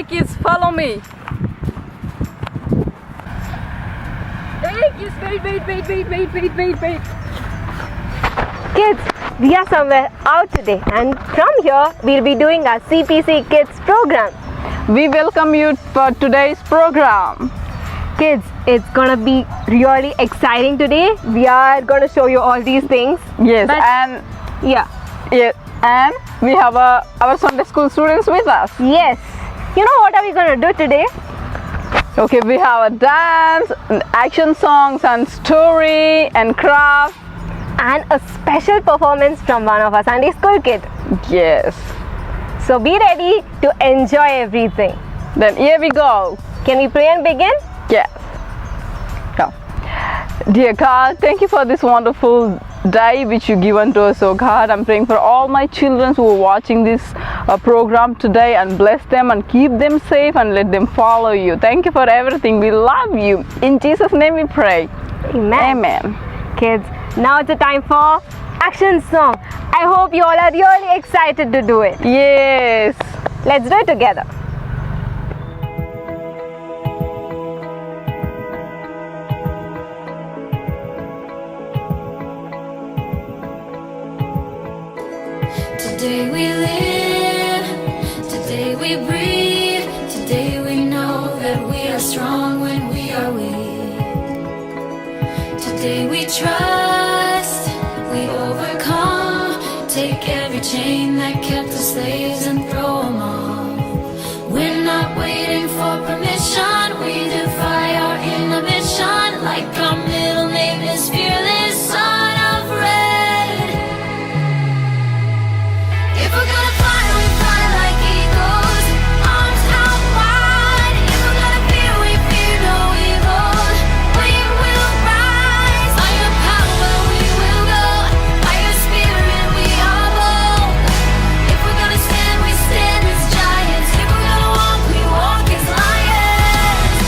kids, follow me. Hey kids, wait. Kids, we are somewhere out today, and from here we'll be doing our CPC Kids program. We welcome you for today's program. Kids, it's gonna be really exciting today. We are gonna show you all these things. Yes, But- and Yeah. and we have our Sunday school students with us. Yes. You know what are we gonna do today? Okay, we have a dance, action songs, and story and craft. And a special performance from one of our Sunday school kids. Yes. So be ready to enjoy everything. Then here we go. Can we pray and begin? Yes. Come. Dear God, thank you for this wonderful day which you given to us, oh God. I'm praying for all my children who are watching this program today, and bless them and keep them safe and let them follow you. Thank you for everything. We love you. In Jesus' name we pray. Amen. Amen. Kids, now it's a time for action song. I hope you all are really excited to do it. Yes. Let's do it together. Today we live, today we breathe, today we know that we are strong when we are weak. Today we trust, we overcome, take every chain that kept us slaves and throw them off. We're not waiting for permission, we defy our inhibition, like our middle name is fearless, son of red. If we're gonna fly, we fly like eagles, arms out wide. If we're gonna fear, we fear no evil. We will rise. By your power, we will go. By your spirit, we are bold. If we're gonna stand, we stand as giants. If we're gonna walk, we walk as lions.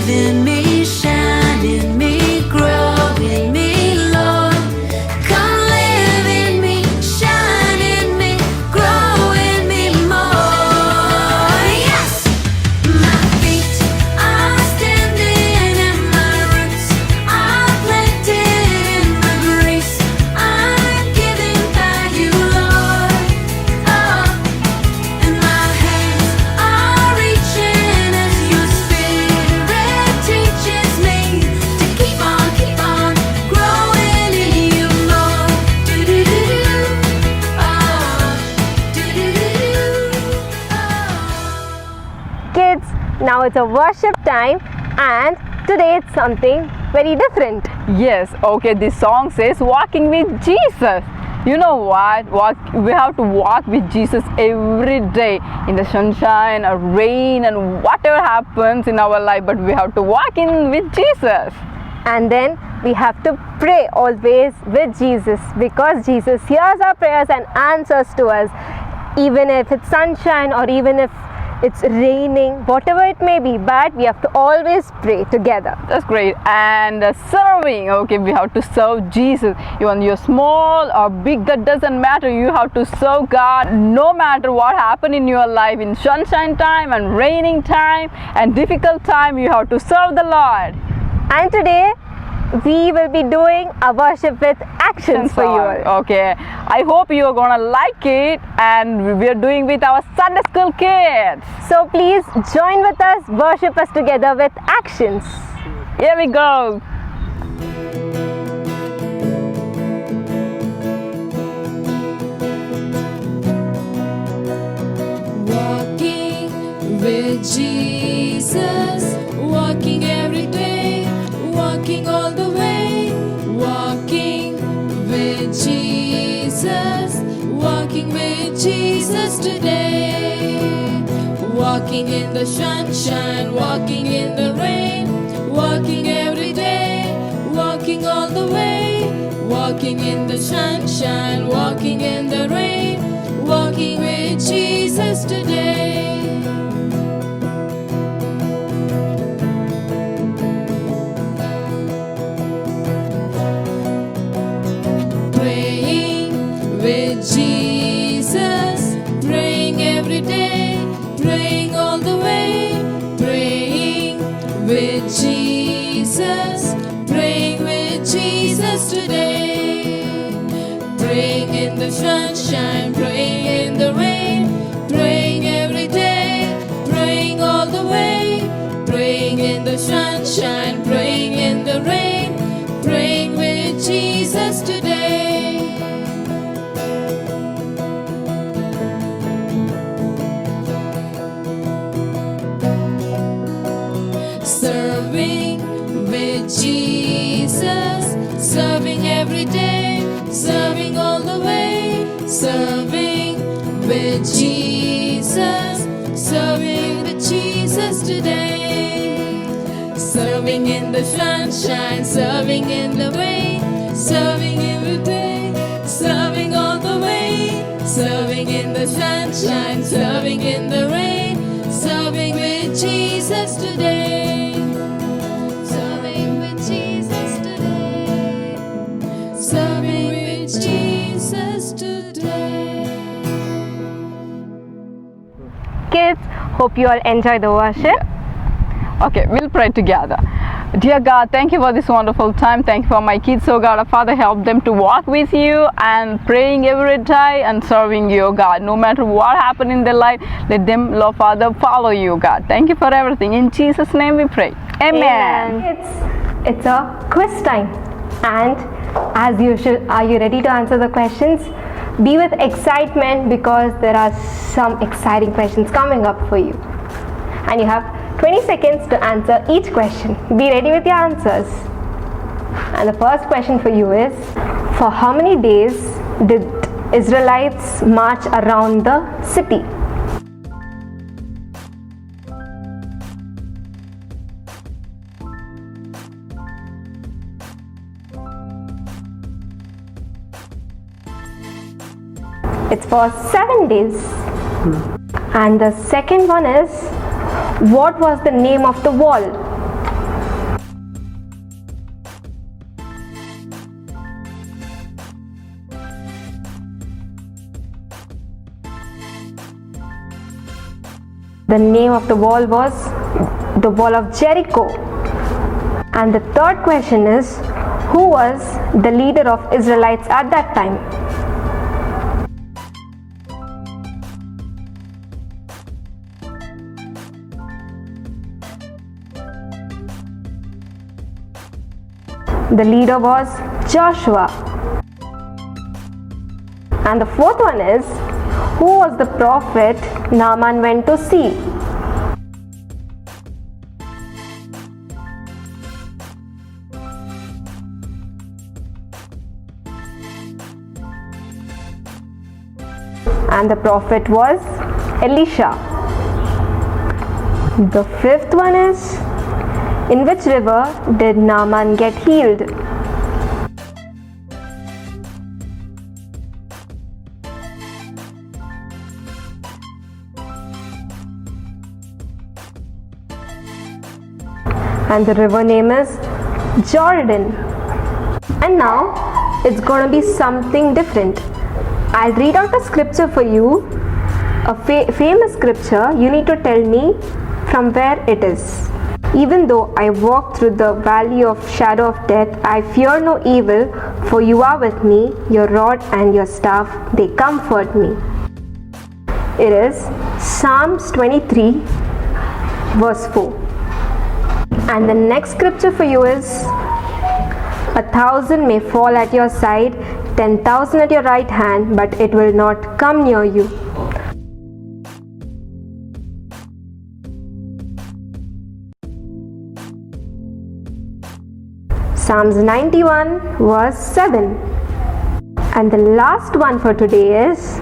live in me, shine in me, grow in me, Lord. Come live in me, shine in me, grow in me more. Yes! My feet are standing and my roots are planted in the grace I'm given by you, Lord. Oh, and my hands are reaching as your spirit teaches me to keep on growing in you more. Do-do-do-do. Oh, do-do-do-do. Oh. Kids, now it's a worship time, and today it's something very different. Yes, okay, this song says walking with Jesus. You know what? We have to walk with Jesus every day in the sunshine or rain and whatever happens in our life, but we have to walk in with Jesus. And then we have to pray always with Jesus, because Jesus hears our prayers and answers to us, even if it's sunshine or even if it's raining, whatever it may be, but we have to always pray together. That's great. And serving, okay, we have to serve Jesus. Even you're small or big, that doesn't matter. You have to serve God no matter what happened in your life. In sunshine time and raining time and difficult time, you have to serve the Lord. And today we will be doing a worship with actions for you all. Okay, I hope you're gonna like it, and we're doing with our Sunday school kids. So please join with us, worship us together with actions. Here we go. Walking with Jesus, walking every day, walking all the way, walking with Jesus, walking with Jesus today. Walking in the sunshine, walking in the rain, walking every day, walking all the way, walking in the sunshine, walking in the rain, walking with Jesus today. Praying with Jesus, praying every day, praying all the way, praying with Jesus, praying with Jesus today. Praying in the sunshine, praying in the rain, praying every day, praying all the way, praying in the sunshine, praying in the rain, praying with Jesus today. Serving with Jesus, serving every day, serving all the way, serving with Jesus, serving with Jesus today. Serving in the sunshine, serving in the rain, serving every day, serving all the way, serving in the sunshine, serving in the rain, serving with Jesus today. Serving with Jesus today. Serving with Jesus today. Kids, hope you all enjoy the worship. Okay, we'll pray together. Dear God, thank you for this wonderful time. Thank you for my kids, oh God. Father, help them to walk with you and praying every day and serving you, God. No matter what happened in their life, let them, Lord Father, follow you, God. Thank you for everything. In Jesus' name we pray. Amen. It's a quiz time, and as usual, are you ready to answer the questions? Be with excitement, because there are some exciting questions coming up for you, and you have 20 seconds to answer each question. Be ready with your answers. And the first question for you is, for how many days did Israelites march around the city? It's for 7 days. And the second one is, what was the name of the wall? The name of the wall was the Wall of Jericho. And the third question is, who was the leader of Israelites at that time? The leader was Joshua. And the fourth one is, who was the prophet Naaman went to see? And the prophet was Elisha. The fifth one is, in which river did Naaman get healed? And the river name is Jordan. And now it's going to be something different. I'll read out a scripture for you, a famous scripture. You need to tell me from where it is. Even though I walk through the valley of shadow of death, I fear no evil, for you are with me, your rod and your staff, they comfort me. It is Psalms 23, verse 4. And the next scripture for you is, 1,000 may fall at your side, 10,000 at your right hand, but it will not come near you. Psalms 91 verse 7. And the last one for today is,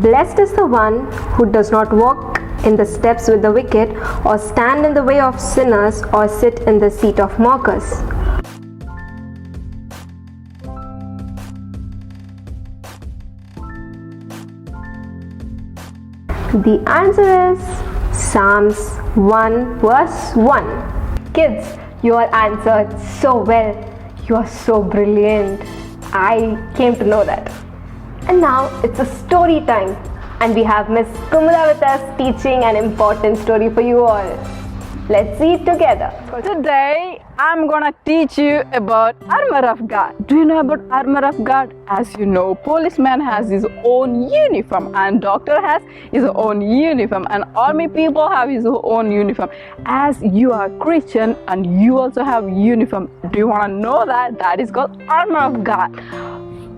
blessed is the one who does not walk in the steps with the wicked, or stand in the way of sinners, or sit in the seat of mockers. The answer is Psalms 1 verse 1. Kids, you all answered so well. You are so brilliant. I came to know that. And now it's a story time. And we have Miss Kumula with us teaching an important story for you all. Let's see it together. Today, I'm gonna teach you about armor of God. Do you know about armor of God? As you know, policeman has his own uniform, and doctor has his own uniform, and army people have his own uniform. As you are Christian and you also have uniform, do you wanna know that? That is called armor of God.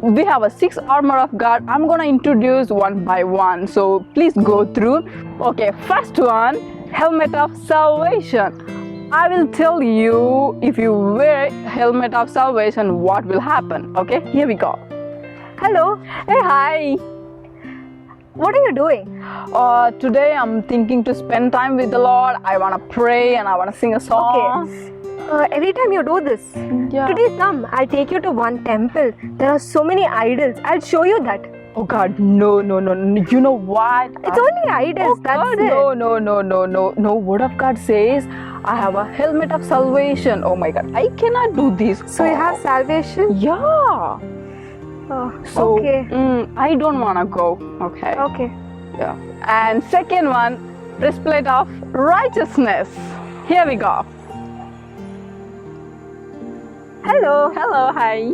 We have a 6 armor of God. I'm gonna introduce one by one, so please go through. Okay, first one, helmet of salvation. I will tell you, if you wear helmet of salvation, what will happen. Okay, here we go. Hello. Hey, hi. What are you doing? Today I'm thinking to spend time with the Lord. I wanna pray and I wanna sing a song. Okay. Every time you do this, Yeah. today come, I'll take you to one temple. There are so many idols. I'll show you that. Oh God, no. You know what? It's only idols, Oh that's God, it. no. Word of God says, I have a helmet of salvation. Oh my God, I cannot do this. So you have salvation? Yeah. Oh, So okay. I don't wanna go. Okay. Okay. Yeah. And second one, breastplate of righteousness. Here we go. Hello. Hello, hi.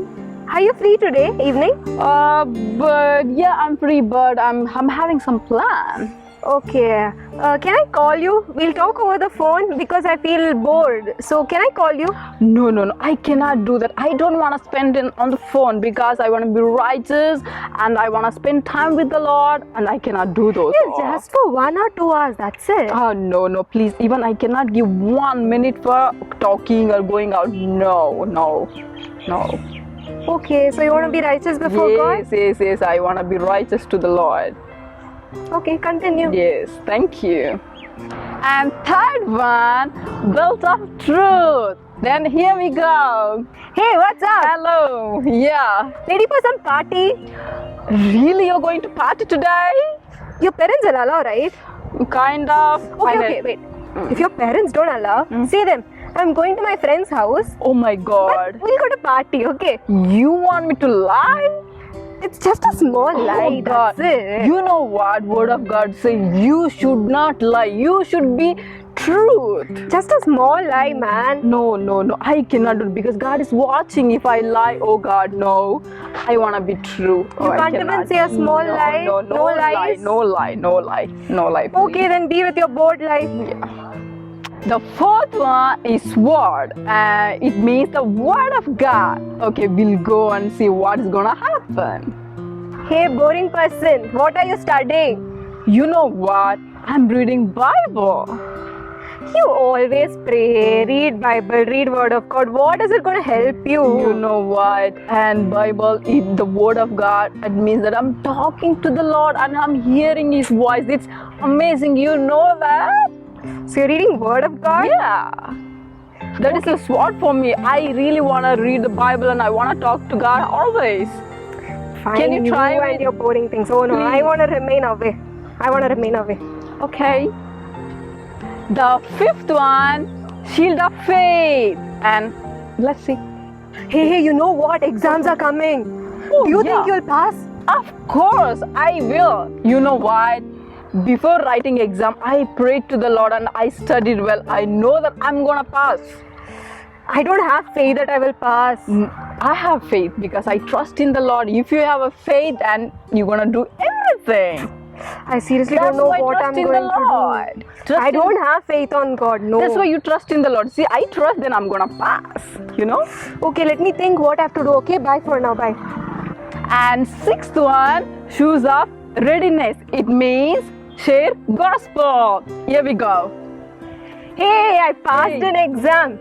Are you free today, evening? But yeah, I'm free, but I'm having some plan. Okay. Can I call you? We'll talk over the phone because I feel bored. So can I call you? No, I cannot do that. I don't want to spend it on the phone because I want to be righteous and I want to spend time with the Lord, and I cannot do those. Yes, just for 1 or 2 hours, that's it. Oh, no, please. Even I cannot give 1 minute for talking or going out. No. Okay, so you want to be righteous before God? Yes. I want to be righteous to the Lord. Okay, continue. Yes, thank you. And third one, belt of truth. Then here we go. Hey, what's up? Hello. Yeah. Ready for some party? Really, you're going to party today? Your parents will allow, right? Kind of. Okay, wait. If your parents don't allow, say them. I'm going to my friend's house. Oh my But God. we'll go to party, okay? You want me to lie? It's just a small lie. Oh God. That's it. You know what? Word of God says you should not lie. You should be truth. Just a small lie, man. No, no, no. I cannot do it because God is watching. If I lie, oh God, no. I wanna be true. You can't even say a small lie? No, No no lie. lies? No lie. No lie. No lie. Please. Okay, then be with your bored life. The fourth one is word. It means the word of God. Okay, we'll go and see what is gonna happen. Hey, boring person, what are you studying? You know what? I'm reading Bible. You always pray, read Bible, read Word of God. What is it going to help you? You know what? And Bible is the word of God. It means that I'm talking to the Lord and I'm hearing His voice. It's amazing. You know that? So you're reading Word of God? Yeah. That is a sword for me. I really want to read the Bible and I want to talk to God always. Fine, Can you try and it? your boring things. Oh no, I Please. want to remain away. I want to remain away. Okay. The fifth one, shield of faith. And let's see. Hey, you know what? Exams are coming. Oh, Do you yeah. think you'll pass? Of course, I will. You know what? Before writing exam, I prayed to the Lord and I studied well. I know that I'm gonna pass. I don't have faith that I will pass. I have faith because I trust in the Lord. If you have a faith, and you're gonna do everything. I seriously That's don't know why what trust I'm in going the to Lord. do. Trust I in- don't have faith on God. No. That's why you trust in the Lord. See, I trust, then I'm gonna pass. You know. Okay, let me think what I have to do. Okay, bye for now. Bye. And sixth one, shoes of readiness. It means share gospel. Here we go. Hey, I passed Hey. an exam.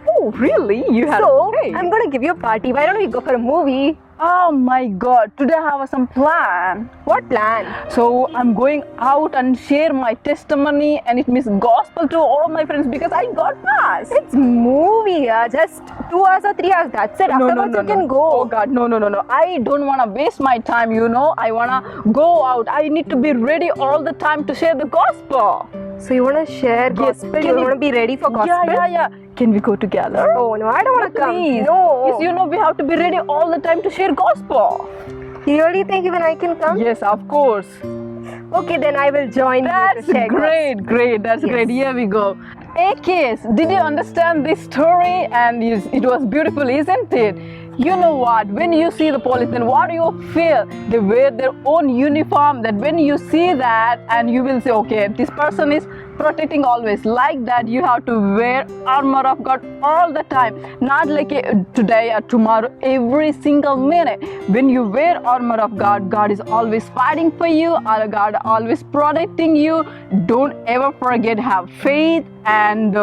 Oh, really? You have So, faith? I'm going to give you a party. Why don't we go for a movie? Oh my God! Today I have some plan. What plan? So I'm going out and share my testimony, and it means gospel to all my friends because I got passed. It's movie, just 2 hours or 3 hours. That's it. Afterwards you can go. Oh God, no. I don't wanna waste my time. You know, I wanna go out. I need to be ready all the time to share the gospel. So you want to share gospel? Can You we- want to be ready for gospel? Yeah. Can we go together? Oh no, I don't want to come. Please. No. Yes, you know we have to be ready all the time to share gospel. You really think even I can come? Yes, of course. Okay, then I will join That's you to share great. That's great. Here we go. Hey kids, did you understand this story? And it was beautiful, isn't it? You know what? When you see the policemen, what do you feel? They wear their own uniform. That when you see that, and you will say, okay, this person is protecting always. Like that, you have to wear armor of God all the time. Not like today or tomorrow, every single minute. When you wear armor of God, God is always fighting for you. Or God always protecting you. Don't ever forget, have faith and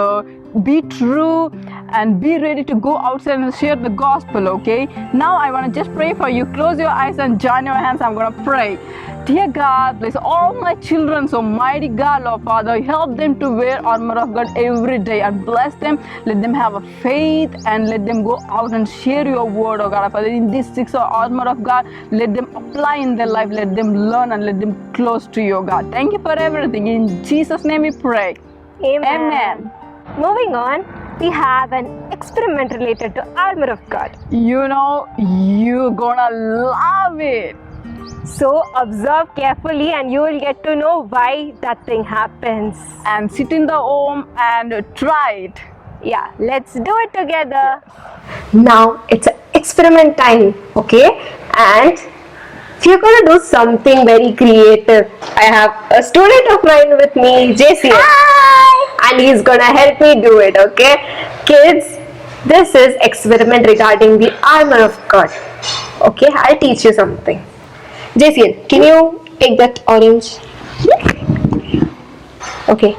be true and be ready to go outside and share the gospel. Okay, now I want to just pray for you. Close your eyes and join your hands. I'm gonna pray. Dear God, bless all my children. So mighty God, Lord Father, help them to wear armor of God every day and bless them. Let them have a faith and let them go out and share your word, oh God, Father. In this 6 armor of God, let them apply in their life. Let them learn and let them close to you, God. Thank you for everything. In Jesus' name we pray. Amen. Moving on, we have an experiment related to armor of God. You know, you're gonna love it. So observe carefully and you will get to know why that thing happens. And sit in the home and try it. Yeah, let's do it together. Now it's an experiment time, okay? And we're gonna do something very creative. I have a student of mine with me, JC. Hi! And he's gonna help me do it, okay? Kids, this is experiment regarding the armor of God. Okay, I'll teach you something. JC, can you take that orange? Okay.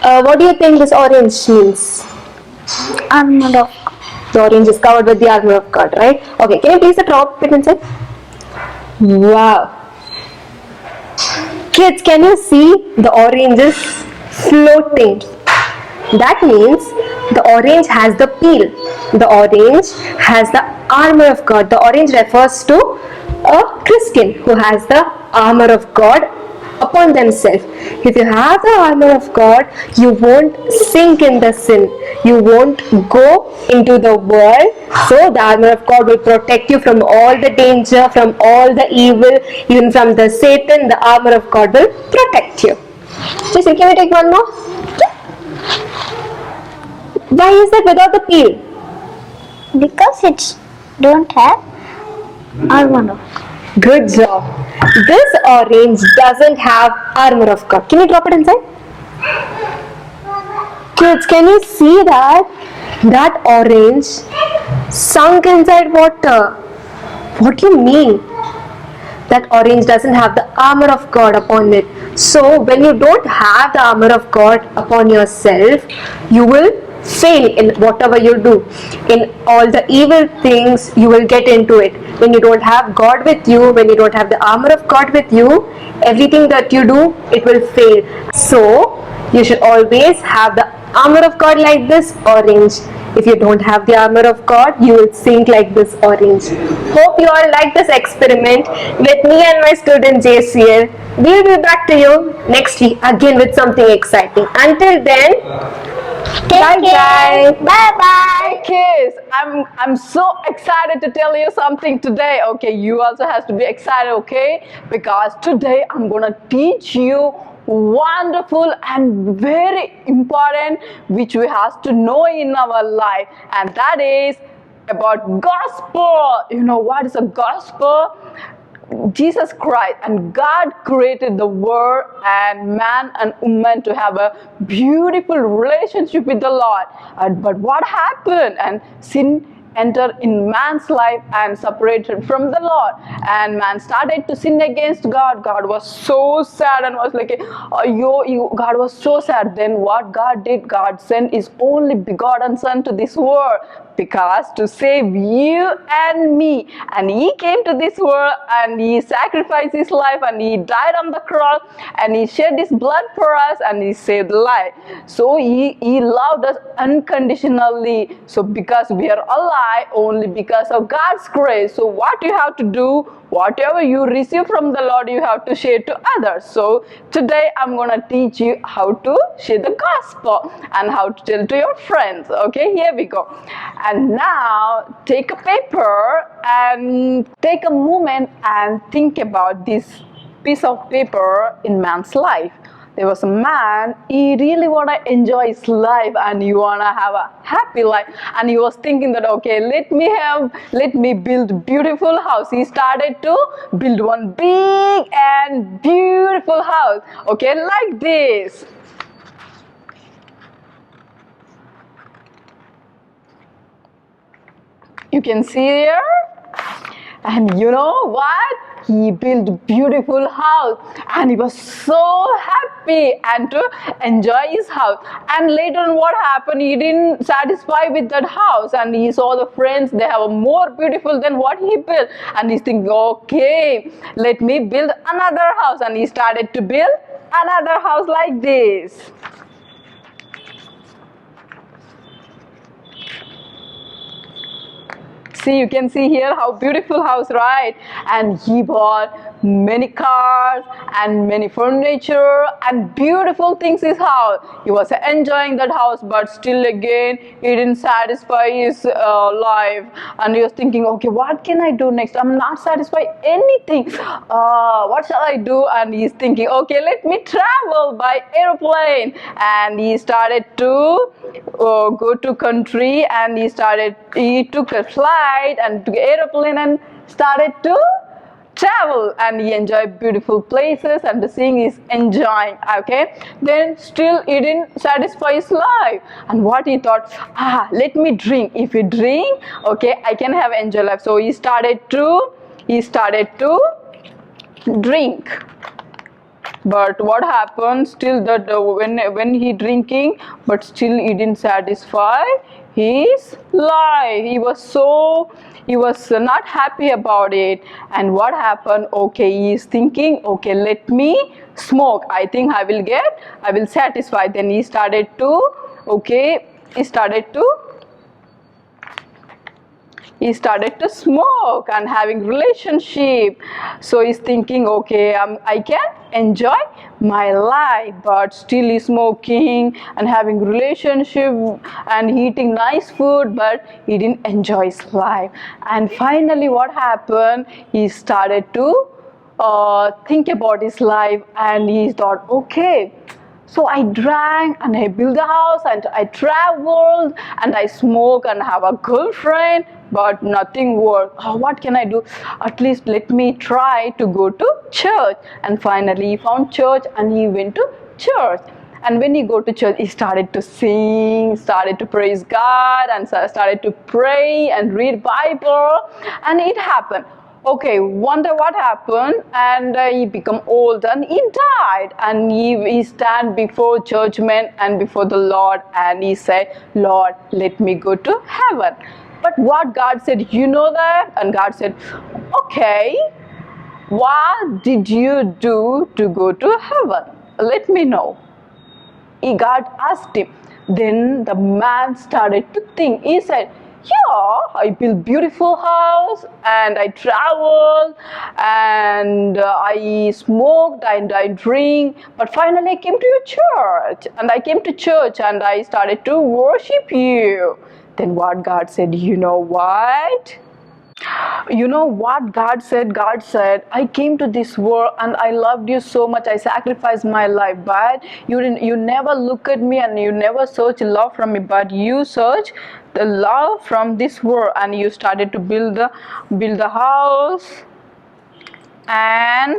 What do you think this orange means? Armor of God. The orange is covered with the armor of God, right? Okay, can you please drop it inside? Wow. Kids, can you see the orange is floating? That means the orange has the peel. The orange has the armor of God. The orange refers to a Christian who has the armor of God upon themselves. If you have the armor of God, you won't sink in the sin. You won't go into the world. So the armor of God will protect you from all the danger, from all the evil, even from the Satan. The armor of God will protect you. Jason, can we take one more? Why is that without the peel? Because it's don't have armor. Good job. This orange doesn't have armor of God. Can you drop it inside? Kids, can you see that? That orange sunk inside water. What do you mean? That orange doesn't have the armor of God upon it. So when you don't have the armor of God upon yourself, you will fail in whatever you do. In all the evil things, you will get into it. When you don't have God with you, when you don't have the armor of God with you, everything that you do, it will fail. So you should always have the armor of God like this orange. If you don't have the armor of God, you will sink like this orange. Hope you all like this experiment with me and my student JCL. We'll be back to you next week again with something exciting. Until then, bye. Bye. Kids, I'm so excited to tell you something today. Okay, you also have to be excited, okay? Because today I'm gonna teach you wonderful and very important which we have to know in our life, and that is about gospel. You know what is a gospel? Jesus Christ and God created the world and man and woman to have a beautiful relationship with the Lord. But what happened? And sin entered in man's life and separated from the Lord. And man started to sin against God. God was so sad and was like, God was so sad. Then what God did? God sent His only begotten Son to this world, because to save you and me. And He came to this world and He sacrificed His life and He died on the cross and He shed His blood for us and He saved life. So He loved us unconditionally. So because we are alive only because of God's grace. So what you have to do, whatever you receive from the Lord, you have to share to others. So today I'm going to teach you how to share the gospel and how to tell to your friends. Okay, here we go. And now take a paper and take a moment and think about this piece of paper in man's life. There was a man, he really want to enjoy his life and he want to have a happy life, and he was thinking that, okay, let me build beautiful house. He started to build one big and beautiful house, okay, like this. You can see here. And you know what? He built a beautiful house and he was so happy and to enjoy his house. And later on what happened? He didn't satisfy with that house and he saw the friends, they have a more beautiful than what he built. And he's thinking, okay, let me build another house. And he started to build another house like this. See, you can see here how beautiful house, right? And he bought many cars and many furniture and beautiful things in his house. He was enjoying that house, but still again, he didn't satisfy his life. And he was thinking, okay, what can I do next? I'm not satisfied anything. What shall I do? And he's thinking, okay, let me travel by airplane. And he started to go to country, and he took a flight and took an airplane and started to travel, and he enjoyed beautiful places and the seeing is enjoying. Okay, then still he didn't satisfy his life, and what he thought, let me drink. If you drink, okay, I can have enjoy life. So he started to drink. But what happened? Still that when he drinking, but still he didn't satisfy his life. He was not happy about it. And what happened? Okay, he is thinking, okay, let me smoke. I think I will satisfy. Then he started to he started to smoke and having relationship. So he's thinking, okay, I can enjoy my life, but still he's smoking and having relationship and eating nice food, but he didn't enjoy his life. And finally what happened, he started to think about his life, and he thought, okay, so I drank and I built a house and I traveled and I smoke and have a girlfriend, but nothing worked. Oh, what can I do? At least let me try to go to church. And finally he found church and he went to church. And when he go to church, he started to sing, started to praise God, and started to pray and read Bible, and it happened. Okay, wonder what happened, and he become old and he died, and he stand before judgment and before the Lord, and he said, Lord, let me go to heaven. But what God said, you know that? And God said, okay, what did you do to go to heaven? Let me know. God asked him. Then the man started to think. He said, yeah, I built beautiful house and I traveled and I smoked and I drink, but finally I came to your church, and I came to church and I started to worship you. Then what God said, you know what? You know what God said? God said, I came to this world and I loved you so much. I sacrificed my life, but you never look at me and you never search love from me, but you search the love from this world, and you started to build the house and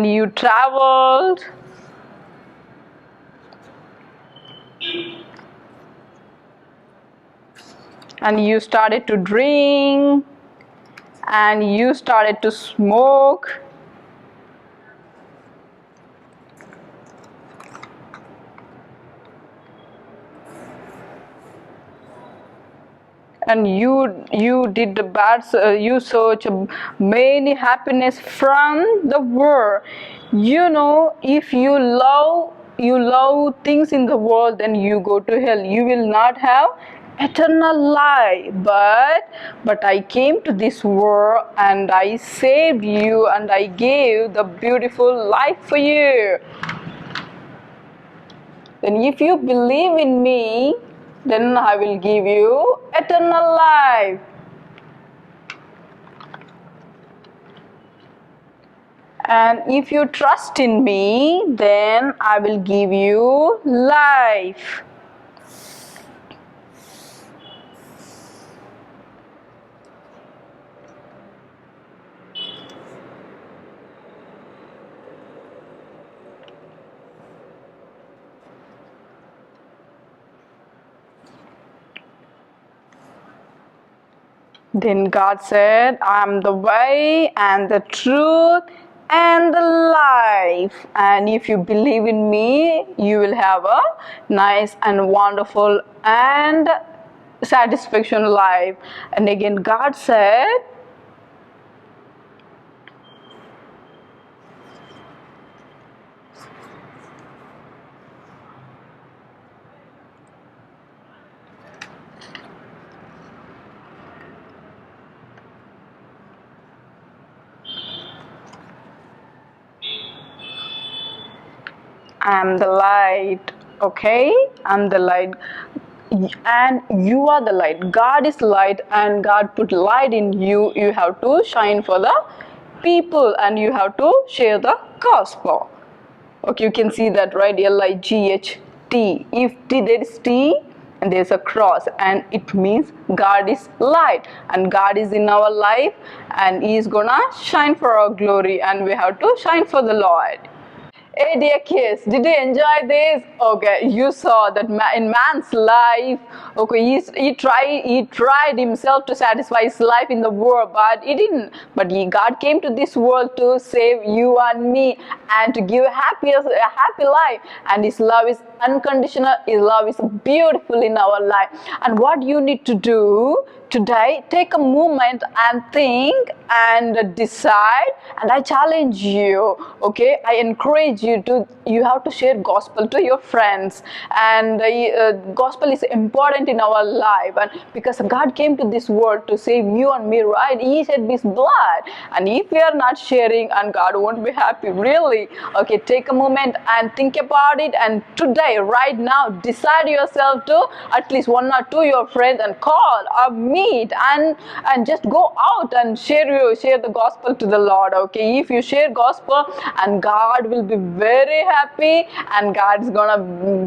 you traveled. And you started to drink and you started to smoke. And you did the bad, you search many happiness from the world. You know, if you love things in the world, then you go to hell. You will not have eternal life. But I came to this world and I saved you and I gave the beautiful life for you. Then if you believe in me, then I will give you eternal life. And if you trust in me, then I will give you life. Then God said, I am the way and the truth and the life. And if you believe in me, you will have a nice and wonderful and satisfaction life. And again, God said, I am the light. Okay, I'm the light, and you are the light. God is light, and God put light in you. You have to shine for the people, and you have to share the gospel. Okay, you can see that, right? L-I-G-H-T. If there is T and there's a cross, and it means God is light, and God is in our life, and He is gonna shine for our glory, and we have to shine for the Lord. Hey dear kids, did you enjoy this? Okay, you saw that in man's life, okay, he tried himself to satisfy his life in the world, but he didn't. But God came to this world to save you and me, and to give a happy life. And His love is unconditional. His love is beautiful in our life. And what you need to do today take a moment and think and decide, and I challenge you, okay, I encourage you to, you have to share gospel to your friends, and gospel is important in our life, and because God came to this world to save you and me, right? He shed his blood, and if we are not sharing, and God won't be happy, really. Okay, take a moment and think about it, and today, right now, decide yourself to at least one or two your friends and call or meet and just go out and share the gospel to the Lord. Okay, if you share gospel, and God will be very happy, and God's gonna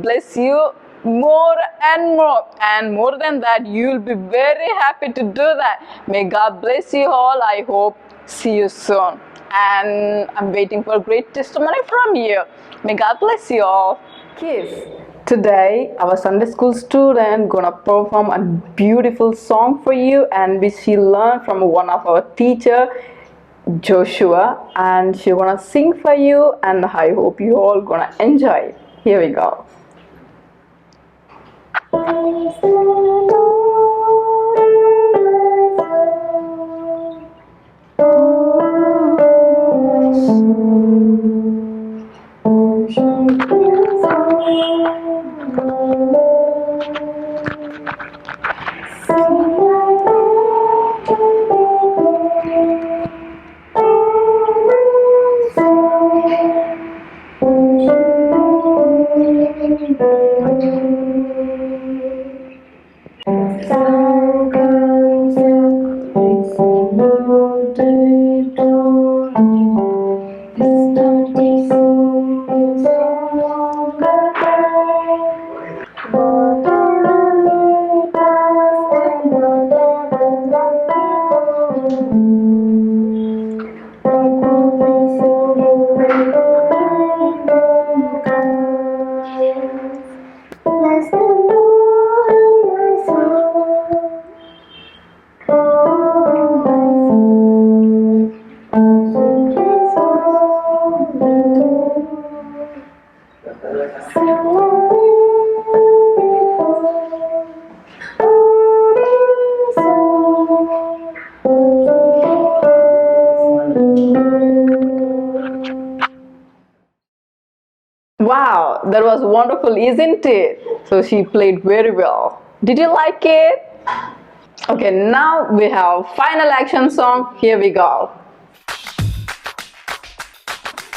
bless you more and more, and more than that, you will be very happy to do that. May God bless you all. I hope see you soon, and I'm waiting for great testimony from you. May God bless you all. Kids, today our Sunday school student gonna perform a beautiful song for you, and which she learned from one of our teacher, Joshua, and she gonna sing for you, and I hope you all gonna enjoy it. Here we go. Praise the Lord. Bless the Lord, my soul. Oh, my soul. Worship His Wow, that was wonderful, isn't it? So she played very well. Did you like it? Okay, now we have final action song. Here we go.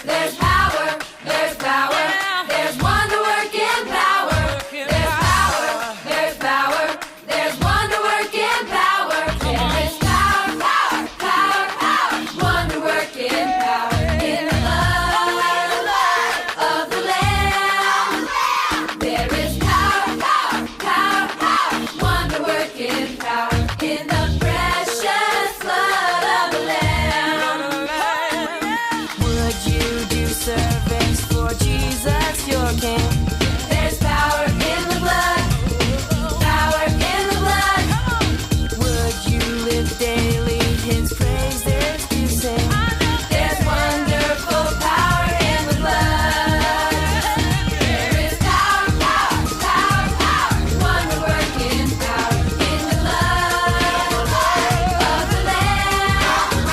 There's power, there's power, there's wonder working power. There's power, there's power, there's wonder working power. There is power, power, power, power, wonder working power in the blood of the Lamb. There is power, power, power, power, wonder working power in the precious blood of the Lamb. Would you do service for Jesus, your King? There's power in the blood, power in the blood. Would you live daily His praises to sing? There's wonderful power in the blood. There is power, power, power, power, wonder working power in the blood of the Lamb.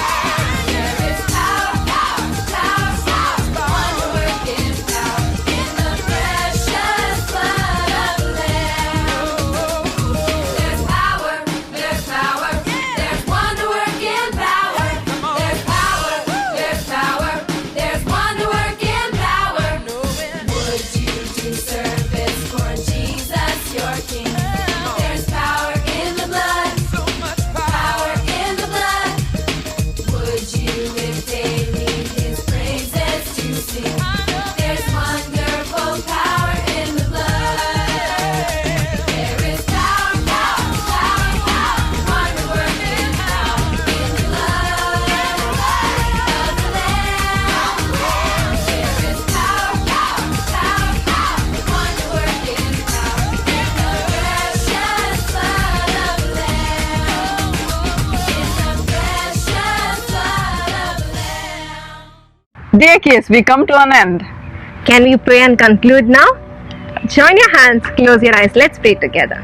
There is power, power, power, power, wonder working power in the precious blood of the Lamb. There's power, there's power, there's wonder working power. There's power, there's power, there's wonder working power. Would you do service for Jesus, your King? There's power in the blood, power in the blood. Would you live daily His praises to sing? There's wonderful power in the blood. There is power, power, power, power, wonder working power in the blood of the Lamb. There is power, power, power, power, wonder working power in the precious blood of the Lamb. In the precious blood of the Lamb. Dear kids, we come to an end. Can we pray and conclude now? Join your hands, close your eyes. Let's pray together.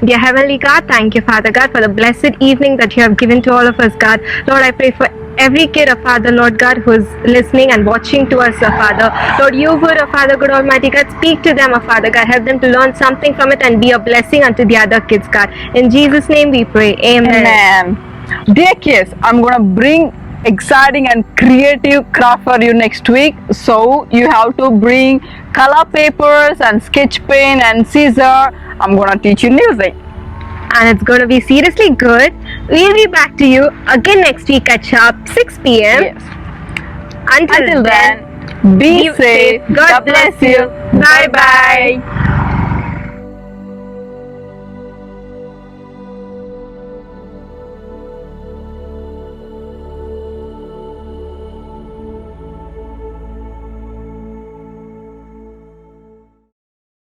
Dear Heavenly God, thank you, Father God, for the blessed evening that you have given to all of us, God. Lord, I pray for every kid, Father, Lord God, who is listening and watching to us, Father. Lord, you would, Father God Almighty God, speak to them, Father God. Help them to learn something from it and be a blessing unto the other kids, God. In Jesus' name we pray. Amen. Amen. Dear kids, I'm gonna bring exciting and creative craft for you next week. So you have to bring color papers and sketch pen and scissor. I'm gonna teach you new thing. And it's going to be seriously good. We'll be back to you again next week at sharp 6 p.m. Yes. Until Until then, then, be safe. God bless you. Bye bye.